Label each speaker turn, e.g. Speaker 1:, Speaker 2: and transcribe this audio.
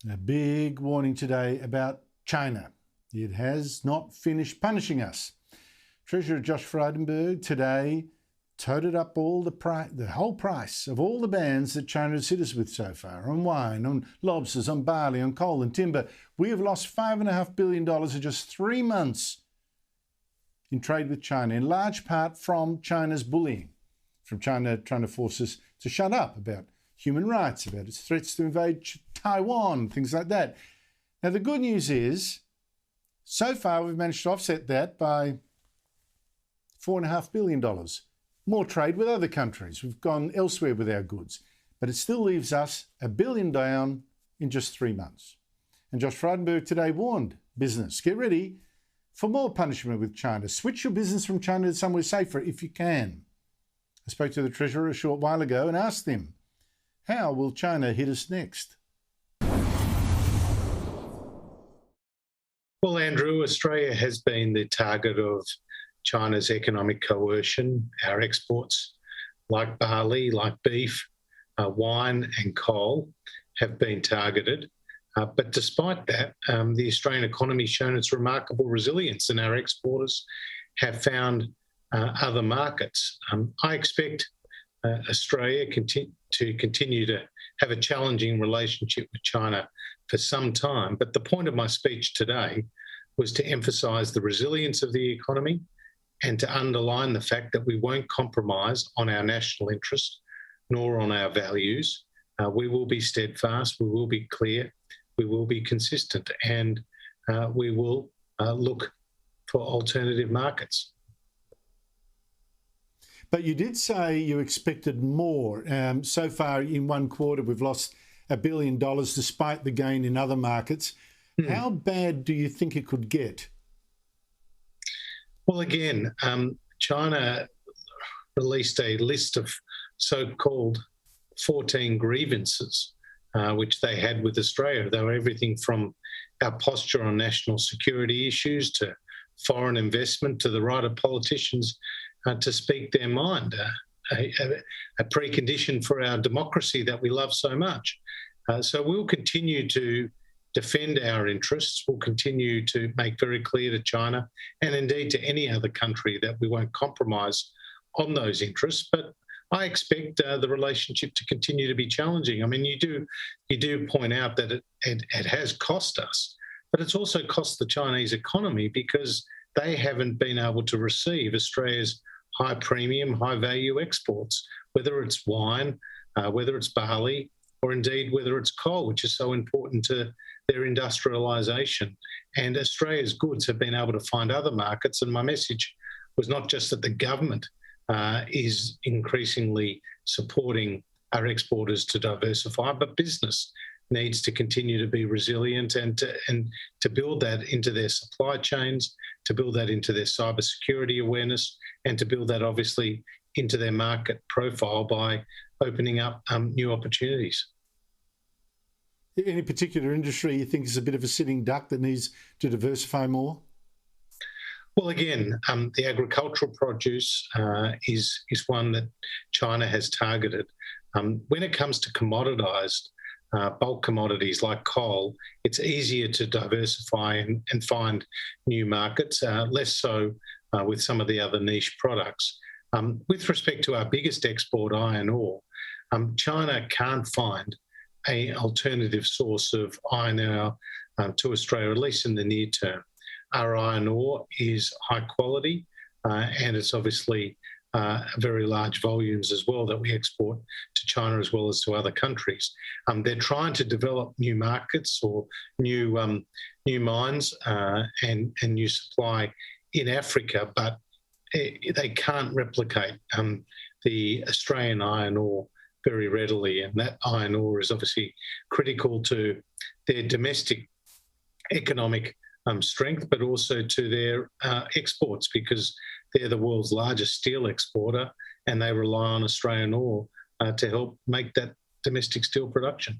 Speaker 1: A big warning today about China. It has not finished punishing us. Treasurer Josh Frydenberg today toted up all the whole price of all the bans that China has hit us with so far, on wine, on lobsters, on barley, on coal and timber. We have lost $5.5 billion in just 3 months in trade with China, in large part from China's bullying, from China trying to force us to shut up about human rights, about its threats to invade Taiwan, things like that. Now, the good news is, so far we've managed to offset that by $4.5 billion. More trade with other countries. We've gone elsewhere with our goods. But it still leaves us $1 billion down in just 3 months. And Josh Frydenberg today warned business, get ready for more punishment with China. Switch your business from China to somewhere safer if you can. I spoke to the Treasurer a short while ago and asked him, how will China hit us next?
Speaker 2: Well, Andrew, Australia has been the target of China's economic coercion. Our exports, like barley, like beef, wine and coal, have been targeted. But despite that, the Australian economy has shown its remarkable resilience, and our exporters have found other markets. I expect Australia to continue to have a challenging relationship with China for some time. But the point of my speech today was to emphasise the resilience of the economy and to underline the fact that we won't compromise on our national interest nor on our values. We will be steadfast, we will be clear, we will be consistent, and we will look for alternative markets.
Speaker 1: But you did say you expected more. So far in one quarter, we've lost $1 billion despite the gain in other markets. How bad do you think it could get?
Speaker 2: Well, again, China released a list of so-called 14 grievances, which they had with Australia. They were everything from our posture on national security issues to foreign investment to the right of politicians to speak their mind, a precondition for our democracy that we love so much. So we'll continue to defend our interests. We'll continue to make very clear to China and indeed to any other country that we won't compromise on those interests. But I expect the relationship to continue to be challenging. I mean, you do point out that it has cost us, but it's also cost the Chinese economy because they haven't been able to receive Australia's high premium, high value exports, whether it's wine, whether it's barley, or indeed whether it's coal, which is so important to their industrialisation. And Australia's goods have been able to find other markets. And my message was not just that the government is increasingly supporting our exporters to diversify, but business needs to continue to be resilient and to build that into their supply chains, to build that into their cybersecurity awareness, and to build that obviously into their market profile by opening up new opportunities.
Speaker 1: Any particular industry you think is a bit of a sitting duck that needs to diversify more?
Speaker 2: Well, again, the agricultural produce is one that China has targeted. When it comes to commoditised bulk commodities like coal, it's easier to diversify and find new markets, less so with some of the other niche products. With respect to our biggest export, iron ore, China can't find an alternative source of iron ore to Australia, at least in the near term. Our iron ore is high quality and it's obviously very large volumes as well that we export to China as well as to other countries. They're trying to develop new markets or new mines and new supply in Africa, but they can't replicate the Australian iron ore very readily, and that iron ore is obviously critical to their domestic economic strength, but also to their exports, because they're the world's largest steel exporter and they rely on Australian ore to help make that domestic steel production.